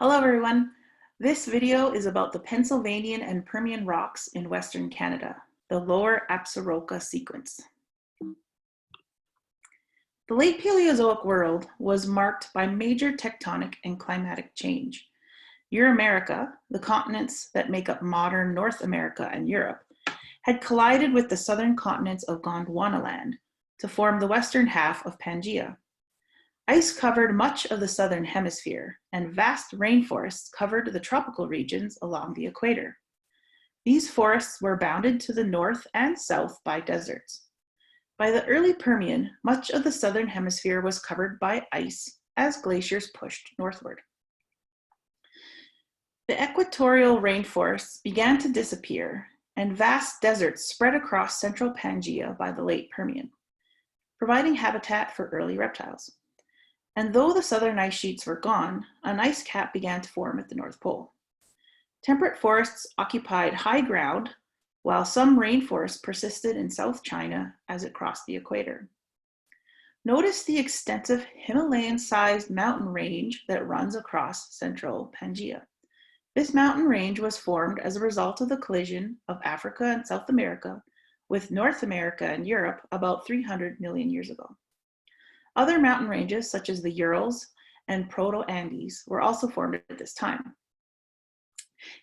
Hello everyone. This video is about the Pennsylvanian and Permian rocks in Western Canada, the Lower Absaroka sequence. The late Paleozoic world was marked by major tectonic and climatic change. Euramerica, the continents that make up modern North America and Europe, had collided with the southern continents of Gondwanaland to form the western half of Pangaea. Ice covered much of the southern hemisphere, and vast rainforests covered the tropical regions along the equator. These forests were bounded to the north and south by deserts. By the early Permian, much of the southern hemisphere was covered by ice as glaciers pushed northward. The equatorial rainforests began to disappear, and vast deserts spread across central Pangaea by the late Permian, providing habitat for early reptiles. And though the southern ice sheets were gone, an ice cap began to form at the North Pole. Temperate forests occupied high ground, while some rainforests persisted in South China as it crossed the equator. Notice the extensive Himalayan-sized mountain range that runs across central Pangaea. This mountain range was formed as a result of the collision of Africa and South America with North America and Europe about 300 million years ago. Other mountain ranges, such as the Urals and Proto-Andes, were also formed at this time.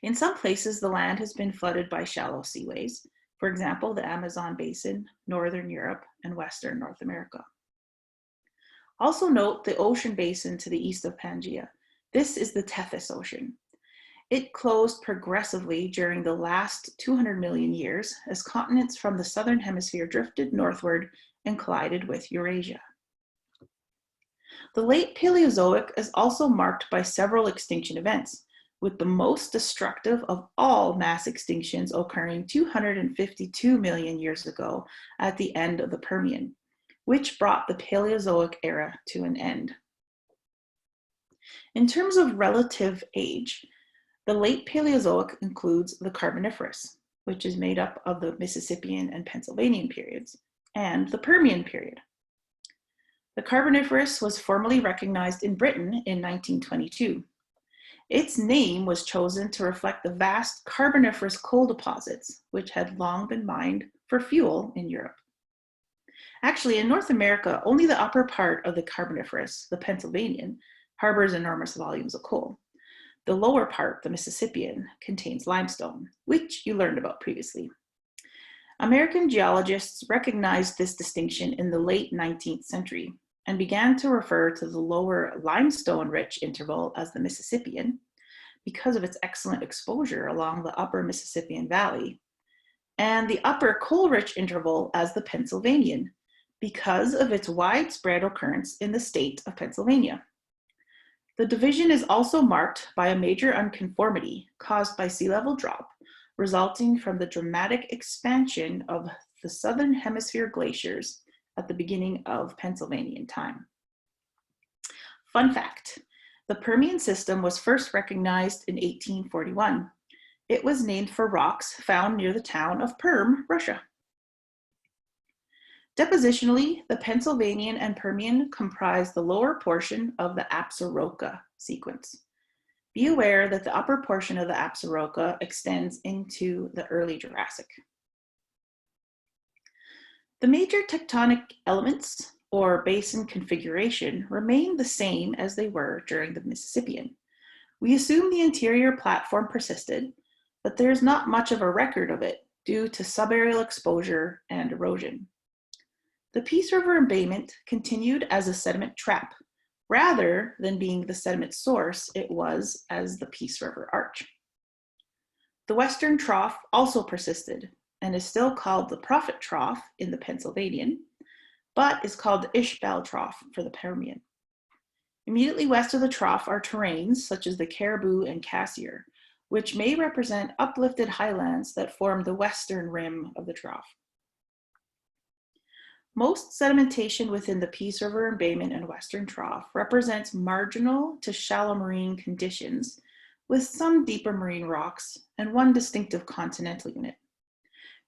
In some places, the land has been flooded by shallow seaways, for example, the Amazon basin, northern Europe, and western North America. Also note the ocean basin to the east of Pangaea. This is the Tethys Ocean. It closed progressively during the last 200 million years as continents from the southern hemisphere drifted northward and collided with Eurasia. The late Paleozoic is also marked by several extinction events, with the most destructive of all mass extinctions occurring 252 million years ago at the end of the Permian, which brought the Paleozoic era to an end. In terms of relative age, the late Paleozoic includes the Carboniferous, which is made up of the Mississippian and Pennsylvanian periods, and the Permian period. The Carboniferous was formally recognized in Britain in 1922. Its name was chosen to reflect the vast Carboniferous coal deposits, which had long been mined for fuel in Europe. Actually, in North America, only the upper part of the Carboniferous, the Pennsylvanian, harbors enormous volumes of coal. The lower part, the Mississippian, contains limestone, which you learned about previously. American geologists recognized this distinction in the late 19th century and began to refer to the lower limestone-rich interval as the Mississippian because of its excellent exposure along the upper Mississippian Valley, and the upper coal-rich interval as the Pennsylvanian because of its widespread occurrence in the state of Pennsylvania. The division is also marked by a major unconformity caused by sea level drop, resulting from the dramatic expansion of the southern hemisphere glaciers at the beginning of Pennsylvanian time. Fun fact, the Permian system was first recognized in 1841. It was named for rocks found near the town of Perm, Russia. Depositionally, the Pennsylvanian and Permian comprise the lower portion of the Absaroka sequence. Be aware that the upper portion of the Absaroka extends into the early Jurassic. The major tectonic elements or basin configuration remain the same as they were during the Mississippian. We assume the interior platform persisted, but there's not much of a record of it due to subaerial exposure and erosion. The Peace River embayment continued as a sediment trap, rather than being the sediment source it was as the Peace River Arch. The Western Trough also persisted and is still called the Prophet Trough in the Pennsylvanian, but is called the Ishbel Trough for the Permian. Immediately west of the trough are terrains such as the Caribou and Cassiar, which may represent uplifted highlands that form the western rim of the trough. Most sedimentation within the Peace River embayment and Western Trough represents marginal to shallow marine conditions with some deeper marine rocks and one distinctive continental unit.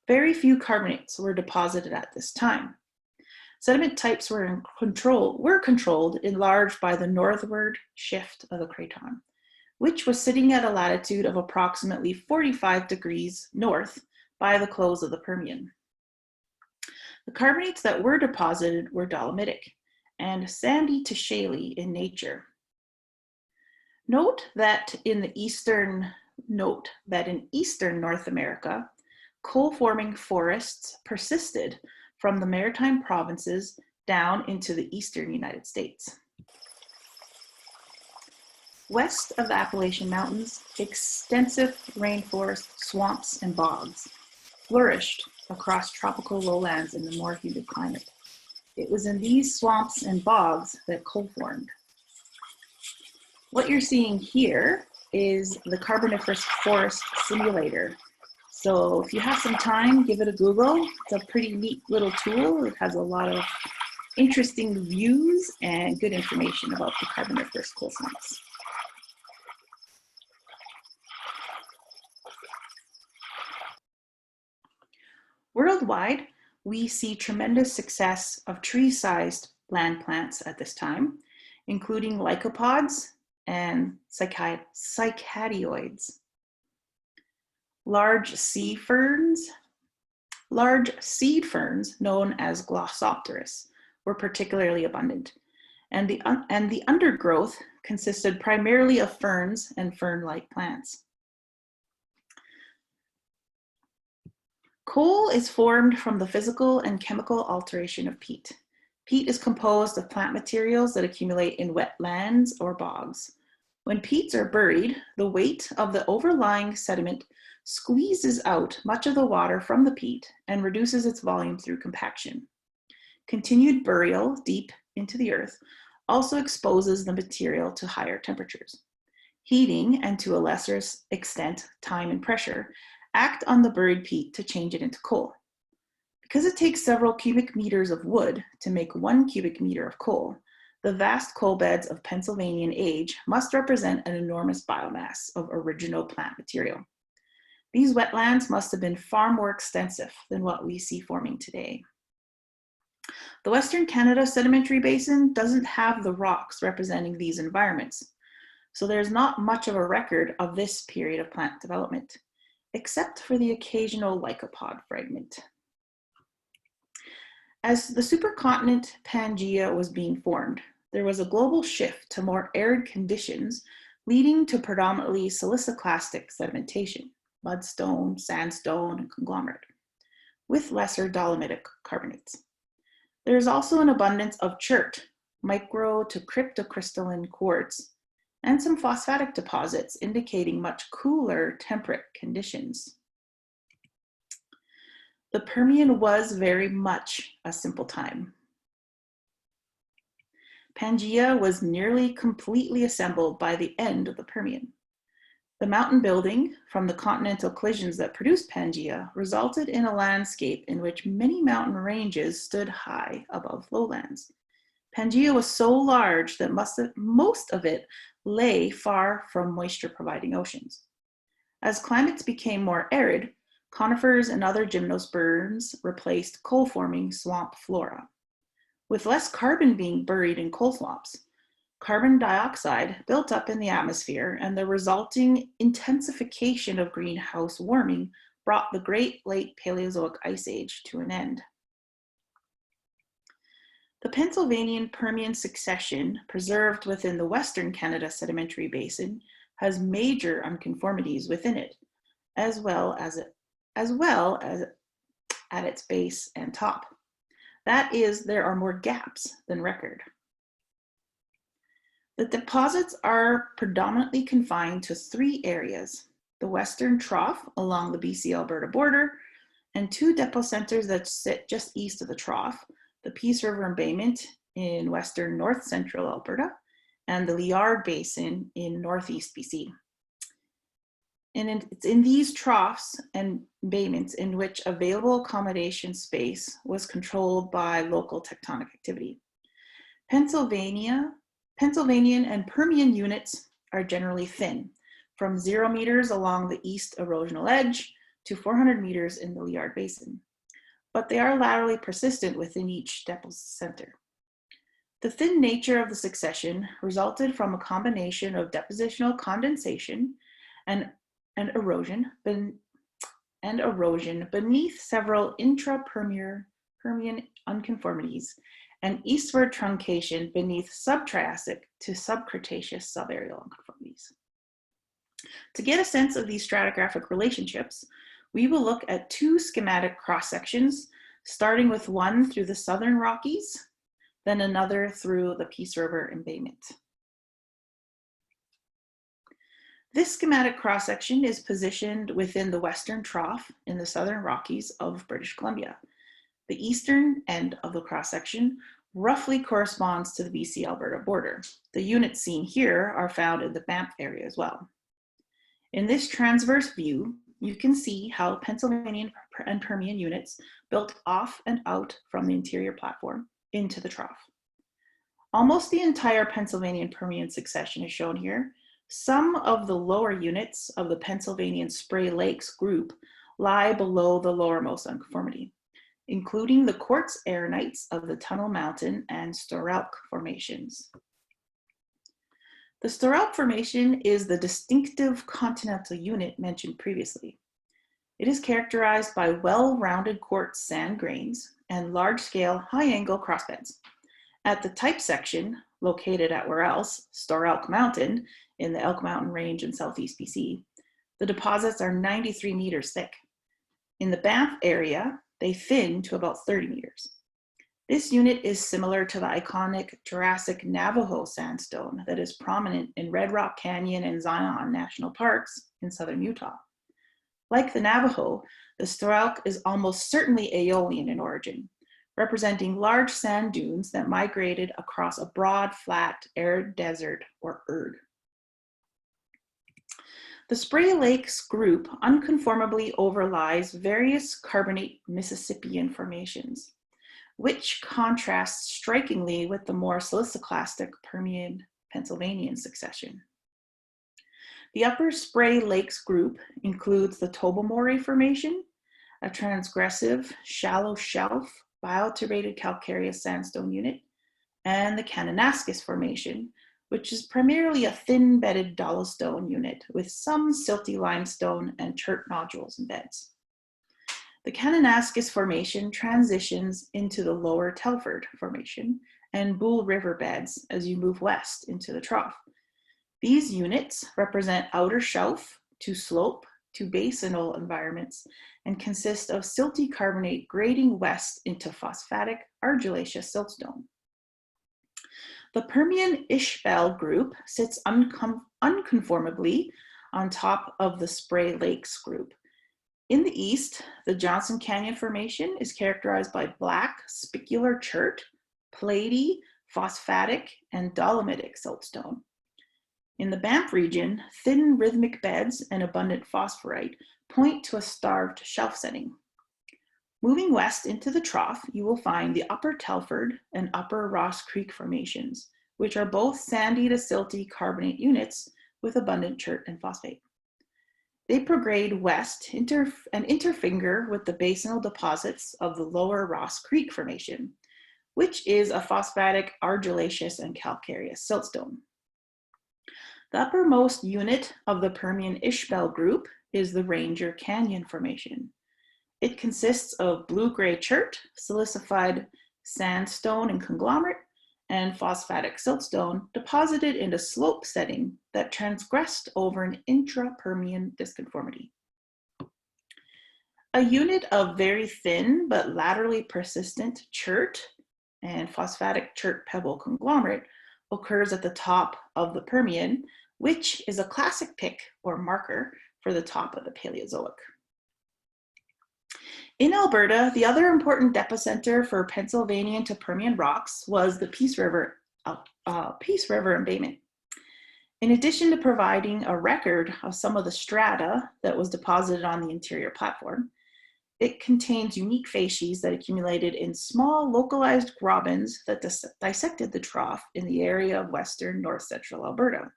Very few carbonates were deposited at this time. Sediment types were controlled in large by the northward shift of the craton, which was sitting at a latitude of approximately 45 degrees north by the close of the Permian. The carbonates that were deposited were dolomitic and sandy to shaly in nature. Note that in eastern North America, coal-forming forests persisted from the maritime provinces down into the eastern United States. West of the Appalachian Mountains, extensive rainforest, swamps, and bogs flourished across tropical lowlands in the more humid climate. It was in these swamps and bogs that coal formed. What you're seeing here is the Carboniferous Forest Simulator. So if you have some time, give it a Google. It's a pretty neat little tool. It has a lot of interesting views and good information about the Carboniferous coal swamps. Worldwide, we see tremendous success of tree-sized land plants at this time, including lycopods and cycadioids. Large seed ferns known as Glossopteris were particularly abundant, and the undergrowth consisted primarily of ferns and fern-like plants. Coal is formed from the physical and chemical alteration of peat. Peat is composed of plant materials that accumulate in wetlands or bogs. When peats are buried, the weight of the overlying sediment squeezes out much of the water from the peat and reduces its volume through compaction. Continued burial deep into the earth also exposes the material to higher temperatures. Heating, and to a lesser extent, time and pressure, act on the buried peat to change it into coal. Because it takes several cubic meters of wood to make 1 cubic meter of coal, the vast coal beds of Pennsylvanian age must represent an enormous biomass of original plant material. These wetlands must have been far more extensive than what we see forming today. The Western Canada Sedimentary Basin doesn't have the rocks representing these environments, so there's not much of a record of this period of plant development, except for the occasional lycopod fragment. As the supercontinent Pangaea was being formed, there was a global shift to more arid conditions, leading to predominantly siliciclastic sedimentation, mudstone, sandstone, and conglomerate, with lesser dolomitic carbonates. There is also an abundance of chert, micro to cryptocrystalline quartz, and some phosphatic deposits indicating much cooler temperate conditions. The Permian was very much a simple time. Pangaea was nearly completely assembled by the end of the Permian. The mountain building from the continental collisions that produced Pangaea resulted in a landscape in which many mountain ranges stood high above lowlands. Pangaea was so large that most of it lay far from moisture-providing oceans. As climates became more arid, conifers and other gymnosperms replaced coal-forming swamp flora. With less carbon being buried in coal swamps, carbon dioxide built up in the atmosphere, and the resulting intensification of greenhouse warming brought the Great Late Paleozoic Ice Age to an end. The Pennsylvanian Permian succession, preserved within the Western Canada Sedimentary Basin, has major unconformities within it, as well as at its base and top. That is, there are more gaps than record. The deposits are predominantly confined to 3 areas: the Western Trough along the BC-Alberta border, and 2 depot centers that sit just east of the trough, the Peace River Embayment in western north-central Alberta, and the Liard Basin in northeast BC. And it's in these troughs and embayments in which available accommodation space was controlled by local tectonic activity. Pennsylvanian and Permian units are generally thin, from 0 meters along the east erosional edge to 400 meters in the Liard Basin, but they are laterally persistent within each depot center. The thin nature of the succession resulted from a combination of depositional condensation and erosion beneath several intra-Permian unconformities and eastward truncation beneath subtriassic to subcretaceous subaerial unconformities. To get a sense of these stratigraphic relationships, we will look at two schematic cross-sections, starting with one through the Southern Rockies, then another through the Peace River embayment. This schematic cross-section is positioned within the Western Trough in the Southern Rockies of British Columbia. The eastern end of the cross-section roughly corresponds to the BC-Alberta border. The units seen here are found in the Banff area as well. In this transverse view, you can see how Pennsylvanian and Permian units built off and out from the interior platform into the trough. Almost the entire Pennsylvanian Permian succession is shown here. Some of the lower units of the Pennsylvanian Spray Lakes group lie below the lowermost unconformity, including the quartz aeronites of the Tunnel Mountain and Storalk formations. The Storalk formation is the distinctive continental unit mentioned previously. It is characterized by well-rounded quartz sand grains and large-scale high-angle crossbeds. At the type section, located at where else, Storalk Mountain in the Elk Mountain Range in southeast BC, the deposits are 93 meters thick. In the Banff area, they thin to about 30 meters. This unit is similar to the iconic Jurassic Navajo sandstone that is prominent in Red Rock Canyon and Zion National Parks in southern Utah. Like the Navajo, the Storalk is almost certainly Aeolian in origin, representing large sand dunes that migrated across a broad, flat, arid desert or erg. The Spray Lakes group unconformably overlies various carbonate Mississippian formations, which contrasts strikingly with the more siliciclastic Permian Pennsylvanian succession. The Upper Spray Lakes group includes the Tobermory Formation, a transgressive, shallow shelf, bioturbated calcareous sandstone unit, and the Kananaskis Formation, which is primarily a thin-bedded dolostone unit with some silty limestone and chert nodules in beds. The Kananaskis Formation transitions into the Lower Telford Formation and Bull River beds as you move west into the trough. These units represent outer shelf to slope to basinal environments and consist of silty carbonate grading west into phosphatic argillaceous siltstone. The Permian Ishbel group sits unconformably on top of the Spray Lakes group. In the east, the Johnson Canyon Formation is characterized by black spicular chert, platy, phosphatic, and dolomitic siltstone. In the Banff region, thin rhythmic beds and abundant phosphorite point to a starved shelf setting. Moving west into the trough, you will find the Upper Telford and Upper Ross Creek formations, which are both sandy to silty carbonate units with abundant chert and phosphate. They prograde west and interfinger with the basinal deposits of the Lower Ross Creek Formation, which is a phosphatic argillaceous and calcareous siltstone. The uppermost unit of the Permian Ishbel group is the Ranger Canyon Formation. It consists of blue-gray chert, silicified sandstone and conglomerate, and phosphatic siltstone deposited in a slope setting that transgressed over an intra-Permian disconformity. A unit of very thin but laterally persistent chert and phosphatic chert pebble conglomerate occurs at the top of the Permian, which is a classic pick or marker for the top of the Paleozoic. In Alberta, the other important depicenter for Pennsylvanian to Permian rocks was the Peace River embayment. In addition to providing a record of some of the strata that was deposited on the interior platform, it contains unique facies that accumulated in small localized grobens that dissected the trough in the area of western north-central Alberta.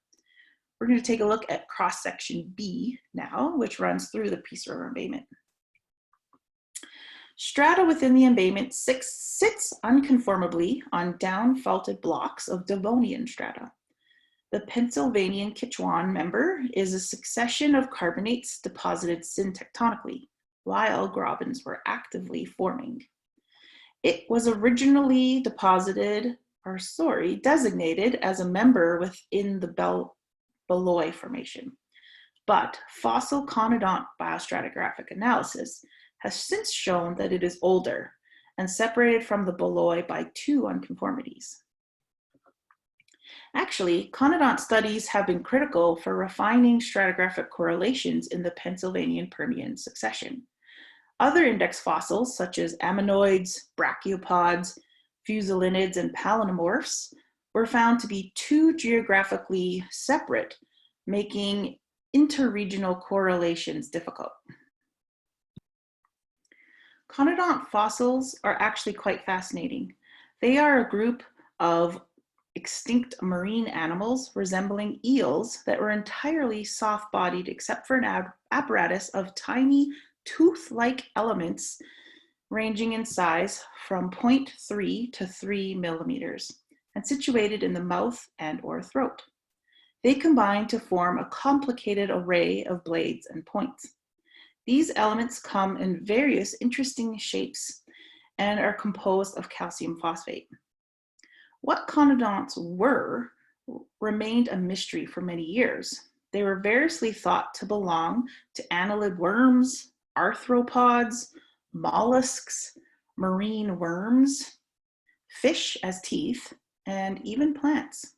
We're going to take a look at cross-section B now, which runs through the Peace River embayment. Strata within the embayment sits unconformably on down-faulted blocks of Devonian strata. The Pennsylvanian Kichwan member is a succession of carbonates deposited syntectonically, while grabens were actively forming. It was originally designated as a member within the Beloy Formation, but fossil conodont biostratigraphic analysis has since shown that it is older and separated from the Beloy by 2 unconformities. Actually, conodont studies have been critical for refining stratigraphic correlations in the Pennsylvanian Permian succession. Other index fossils, such as ammonoids, brachiopods, fusulinids, and palaeomorphs, were found to be too geographically separate, making interregional correlations difficult. Conodont fossils are actually quite fascinating. They are a group of extinct marine animals resembling eels that were entirely soft-bodied except for an apparatus of tiny tooth-like elements ranging in size from 0.3 to 3 millimeters and situated in the mouth and or throat. They combine to form a complicated array of blades and points. These elements come in various interesting shapes and are composed of calcium phosphate. What conodonts were remained a mystery for many years. They were variously thought to belong to annelid worms, arthropods, mollusks, marine worms, fish as teeth, and even plants.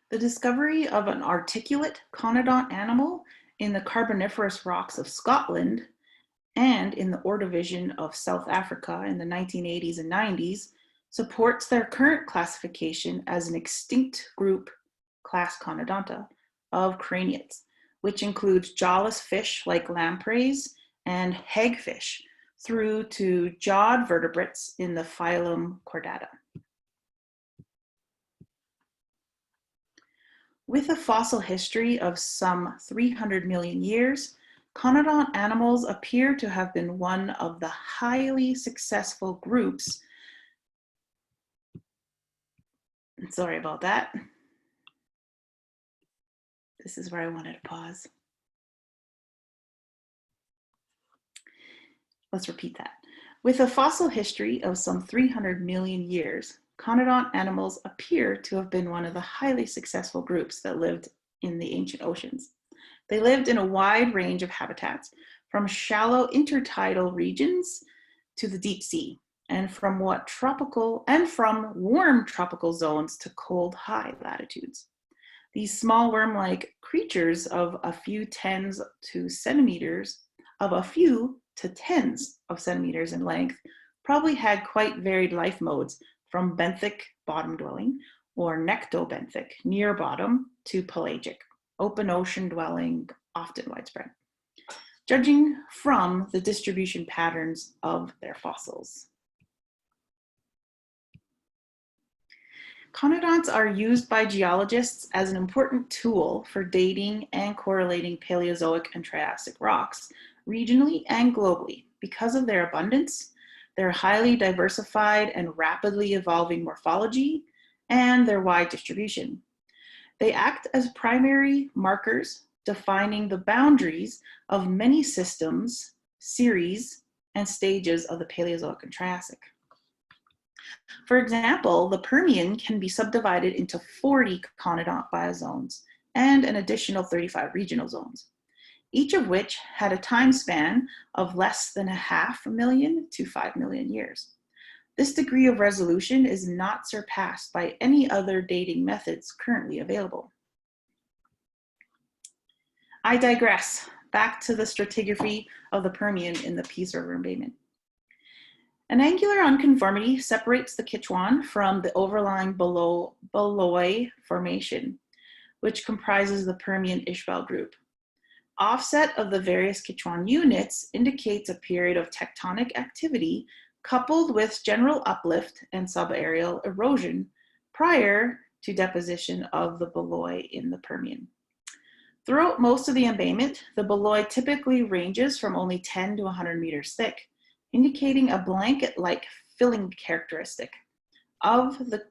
The discovery of an articulate conodont animal in the Carboniferous rocks of Scotland and in the Ordovician of South Africa in the 1980s and 90s supports their current classification as an extinct group, class Conodonta, of craniates, which includes jawless fish like lampreys and hagfish through to jawed vertebrates in the phylum Chordata. With a fossil history of some 300 million years, conodont animals appear to have been one of the highly successful groups. Sorry about that. This is where I wanted to pause. Let's repeat that. With a fossil history of some 300 million years, conodont animals appear to have been one of the highly successful groups that lived in the ancient oceans. They lived in a wide range of habitats, from shallow intertidal regions to the deep sea, and from warm tropical zones to cold high latitudes. These small worm-like creatures of a few tens to tens of centimeters in length probably had quite varied life modes, from benthic, bottom dwelling, or nectobenthic, near bottom, to pelagic, open ocean dwelling, often widespread, judging from the distribution patterns of their fossils. Conodonts are used by geologists as an important tool for dating and correlating Paleozoic and Triassic rocks regionally and globally because of their abundance, their highly diversified and rapidly evolving morphology, and their wide distribution. They act as primary markers defining the boundaries of many systems, series, and stages of the Paleozoic and Triassic. For example, the Permian can be subdivided into 40 conodont biozones and an additional 35 regional zones, each of which had a time span of less than 500,000 to 5 million years. This degree of resolution is not surpassed by any other dating methods currently available. I digress. Back to the stratigraphy of the Permian in the Peace River embayment. An angular unconformity separates the Kichwan from the overlying Beloy Formation, which comprises the Permian Ishbel group. Offset of the various Kichwan units indicates a period of tectonic activity coupled with general uplift and subaerial erosion prior to deposition of the Beloy in the Permian. Throughout most of the embayment, the beloy typically ranges from only 10 to 100 meters thick, indicating a blanket-like filling characteristic of the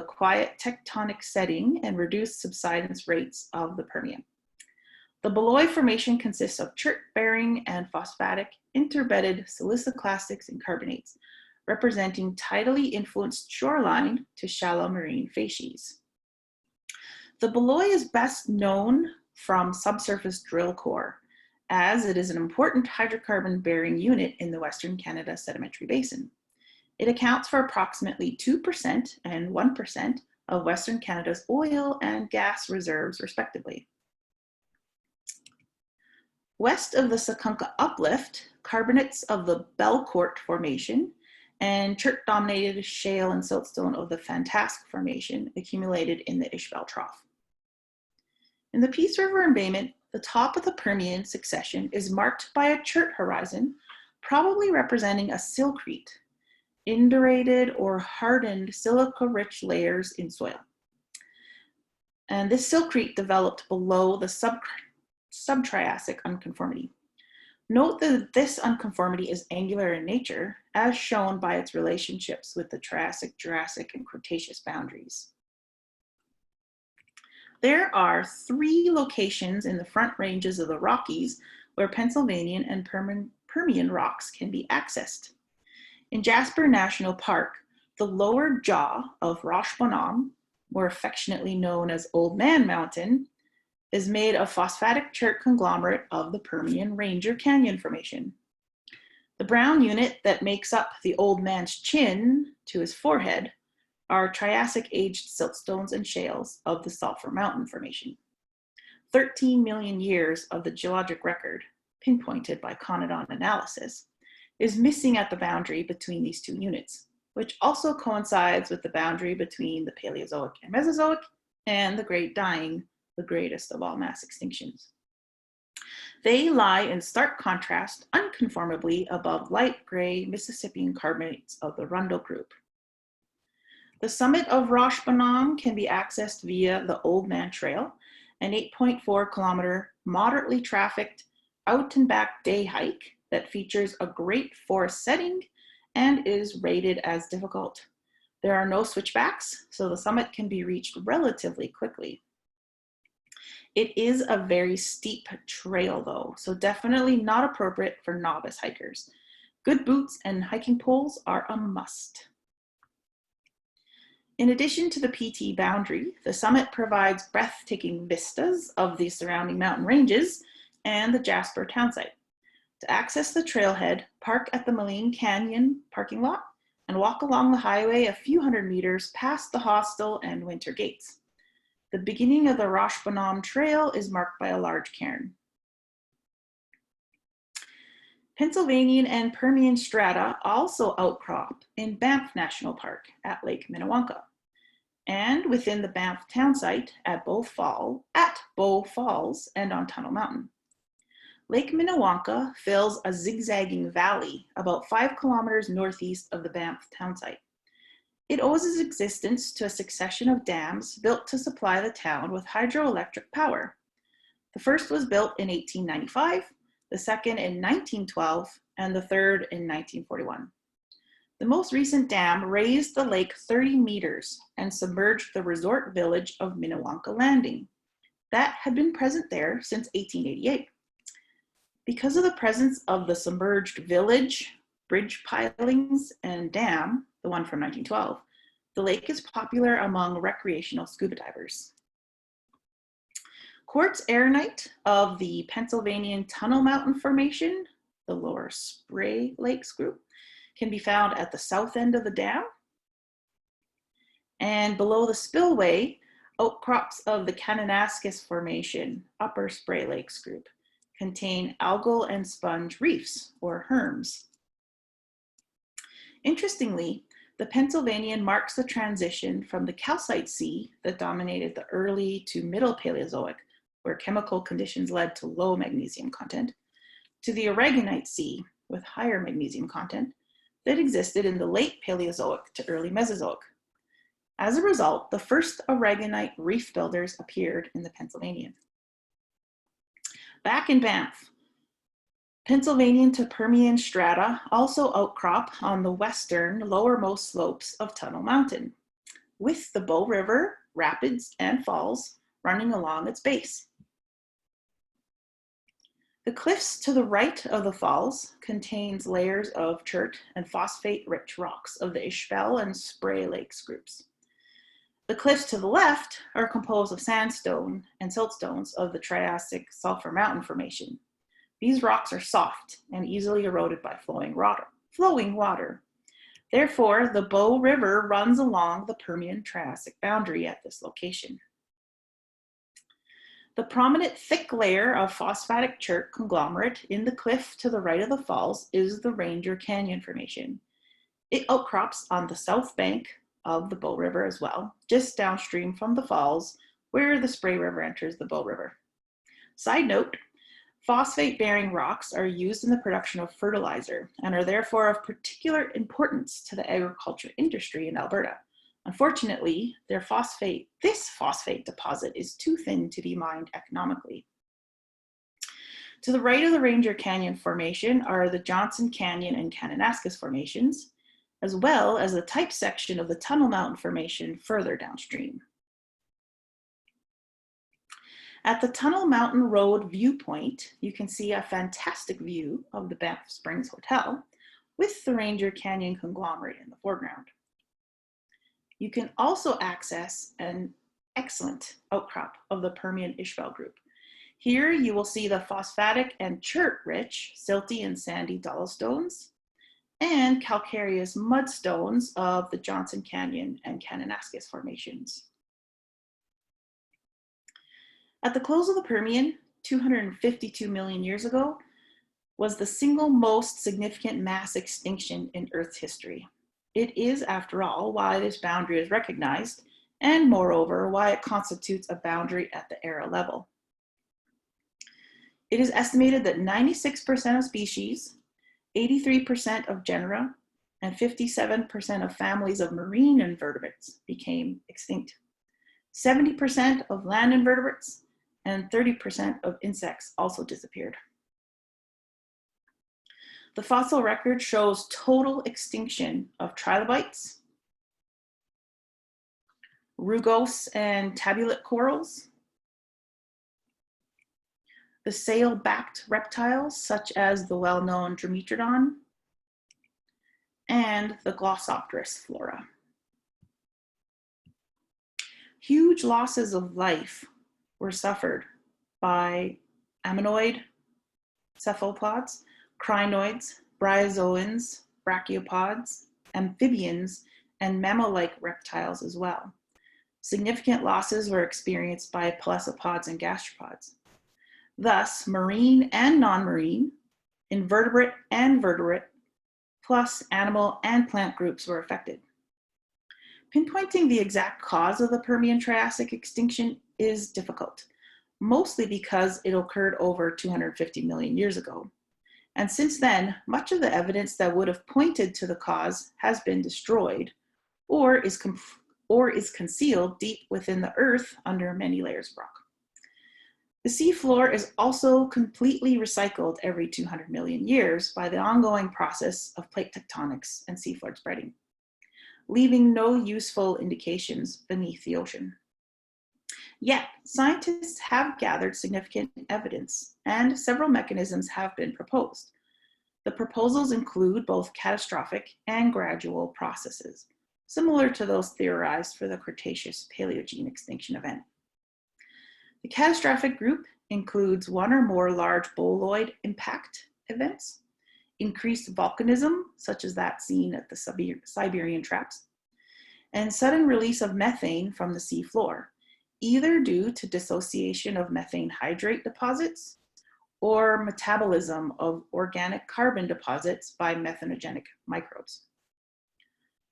quiet tectonic setting and reduced subsidence rates of the Permian. The beloy formation consists of chert-bearing and phosphatic interbedded siliciclastics and carbonates, representing tidally influenced shoreline to shallow marine facies. The beloy is best known from subsurface drill core, as it is an important hydrocarbon-bearing unit in the Western Canada Sedimentary Basin. It accounts for approximately 2% and 1% of Western Canada's oil and gas reserves, respectively. West of the Sakunka Uplift, carbonates of the Belcourt Formation and chert-dominated shale and siltstone of the Fantasque Formation accumulated in the Ishbel Trough. In the Peace River embayment, the top of the Permian succession is marked by a chert horizon, probably representing a silcrete, indurated or hardened silica-rich layers in soil. And this silcrete developed below the subtriassic unconformity. Note that this unconformity is angular in nature, as shown by its relationships with the Triassic, Jurassic, and Cretaceous boundaries. There are 3 locations in the front ranges of the Rockies where Pennsylvanian and Permian rocks can be accessed. In Jasper National Park, the lower jaw of Roche Bonhomme, more affectionately known as Old Man Mountain, is made of phosphatic chert conglomerate of the Permian Ranger Canyon Formation. The brown unit that makes up the old man's chin to his forehead are Triassic-aged siltstones and shales of the Sulphur Mountain Formation. 13 million years of the geologic record, pinpointed by Conodon analysis, is missing at the boundary between these 2 units, which also coincides with the boundary between the Paleozoic and Mesozoic and the Great Dying, the greatest of all mass extinctions. They lie in stark contrast unconformably above light gray Mississippian carbonates of the Rundle group. The summit of Roche Bonhomme can be accessed via the Old Man Trail, an 8.4 kilometer moderately trafficked out and back day hike that features a great forest setting and is rated as difficult. There are no switchbacks, so the summit can be reached relatively quickly. It is a very steep trail though, so definitely not appropriate for novice hikers. Good boots and hiking poles are a must. In addition to the PT boundary, the summit provides breathtaking vistas of the surrounding mountain ranges and the Jasper townsite. To access the trailhead, park at the Moline Canyon parking lot and walk along the highway a few hundred meters past the hostel and winter gates. The beginning of the Roche Bonhomme Trail is marked by a large cairn. Pennsylvanian and Permian strata also outcrop in Banff National Park at Lake Minnewanka, and within the Banff townsite at Bow Falls and on Tunnel Mountain. Lake Minnewanka fills a zigzagging valley about 5 kilometers northeast of the Banff townsite. It owes its existence to a succession of dams built to supply the town with hydroelectric power. The first was built in 1895, the second in 1912, and the third in 1941. The most recent dam raised the lake 30 meters and submerged the resort village of Minnewanka Landing. That had been present there since 1888. Because of the presence of the submerged village, bridge pilings, and dam, the one from 1912, the lake is popular among recreational scuba divers. Quartz arenite of the Pennsylvanian Tunnel Mountain Formation, the Lower Spray Lakes group, can be found at the south end of the dam. And below the spillway, outcrops of the Kananaskis Formation, Upper Spray Lakes group, contain algal and sponge reefs, or herms. Interestingly, the Pennsylvanian marks the transition from the calcite sea that dominated the early to middle Paleozoic, where chemical conditions led to low magnesium content, to the aragonite sea with higher magnesium content that existed in the late Paleozoic to early Mesozoic. As a result, the first aragonite reef builders appeared in the Pennsylvanian. Back in Banff, Pennsylvanian to Permian strata also outcrop on the western lowermost slopes of Tunnel Mountain, with the Bow River, rapids, and falls running along its base. The cliffs to the right of the falls contains layers of chert and phosphate-rich rocks of the Ishbel and Spray Lakes groups. The cliffs to the left are composed of sandstone and siltstones of the Triassic Sulphur Mountain Formation. These rocks are soft and easily eroded by flowing water. Therefore, the Bow River runs along the Permian-Triassic boundary at this location. The prominent thick layer of phosphatic chert conglomerate in the cliff to the right of the falls is the Ranger Canyon Formation. It outcrops on the south bank of the Bow River as well, just downstream from the falls where the Spray River enters the Bow River. Side note, phosphate-bearing rocks are used in the production of fertilizer and are therefore of particular importance to the agriculture industry in Alberta. Unfortunately, this phosphate deposit is too thin to be mined economically. To the right of the Ranger Canyon Formation are the Johnson Canyon and Kananaskis formations, as well as the type section of the Tunnel Mountain Formation further downstream. At the Tunnel Mountain Road viewpoint, you can see a fantastic view of the Banff Springs Hotel with the Ranger Canyon conglomerate in the foreground. You can also access an excellent outcrop of the Permian Ishbel group. Here you will see the phosphatic and chert-rich silty and sandy dollostones and calcareous mudstones of the Johnson Canyon and Kananaskis formations. At the close of the Permian, 252 million years ago, was the single most significant mass extinction in Earth's history. It is, after all, why this boundary is recognized, and moreover, why it constitutes a boundary at the era level. It is estimated that 96% of species, 83% of genera, and 57% of families of marine invertebrates became extinct. 70% of land invertebrates and 30% of insects also disappeared. The fossil record shows total extinction of trilobites, rugose and tabulate corals, the sail-backed reptiles such as the well-known Dimetrodon, and the Glossopteris flora. Huge losses of life were suffered by ammonoid cephalopods, crinoids, bryozoans, brachiopods, amphibians, and mammal-like reptiles as well. Significant losses were experienced by pelecypods and gastropods. Thus, marine and non-marine, invertebrate and vertebrate, plus animal and plant groups were affected. Pinpointing the exact cause of the Permian-Triassic extinction is difficult, mostly because it occurred over 250 million years ago. And since then, much of the evidence that would have pointed to the cause has been destroyed or is concealed deep within the earth under many layers of rock. The seafloor is also completely recycled every 200 million years by the ongoing process of plate tectonics and seafloor spreading, leaving no useful indications beneath the ocean. Yet, scientists have gathered significant evidence, and several mechanisms have been proposed. The proposals include both catastrophic and gradual processes, similar to those theorized for the Cretaceous-Paleogene extinction event. The catastrophic group includes one or more large boloid impact events, increased volcanism, such as that seen at the Siberian traps, and sudden release of methane from the sea floor, either due to dissociation of methane hydrate deposits or metabolism of organic carbon deposits by methanogenic microbes.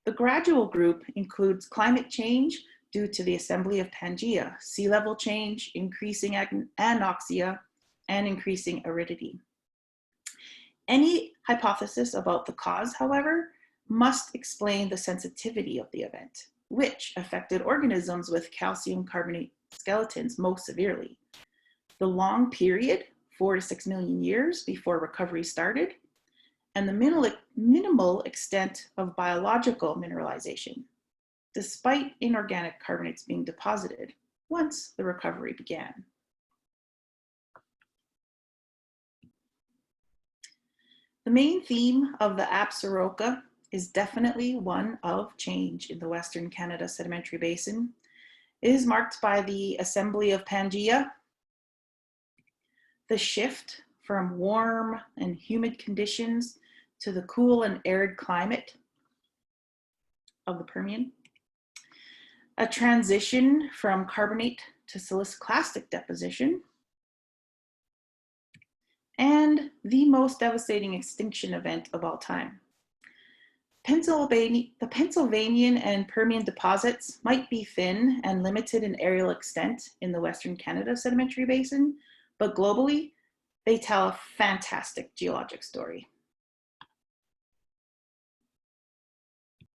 The gradual group includes climate change due to the assembly of Pangea, sea level change, increasing anoxia, and increasing aridity. Any hypothesis about the cause, however, must explain the sensitivity of the event, which affected organisms with calcium carbonate skeletons most severely. The long period, 4 to 6 million years before recovery started, and the minimal extent of biological mineralization, despite inorganic carbonates being deposited once the recovery began. The main theme of the Absaroka is definitely one of change in the Western Canada Sedimentary Basin. It is marked by the assembly of Pangea, the shift from warm and humid conditions to the cool and arid climate of the Permian, a transition from carbonate to siliciclastic deposition, and the most devastating extinction event of all time. The Pennsylvanian and Permian deposits might be thin and limited in areal extent in the Western Canada Sedimentary Basin, but globally, they tell a fantastic geologic story.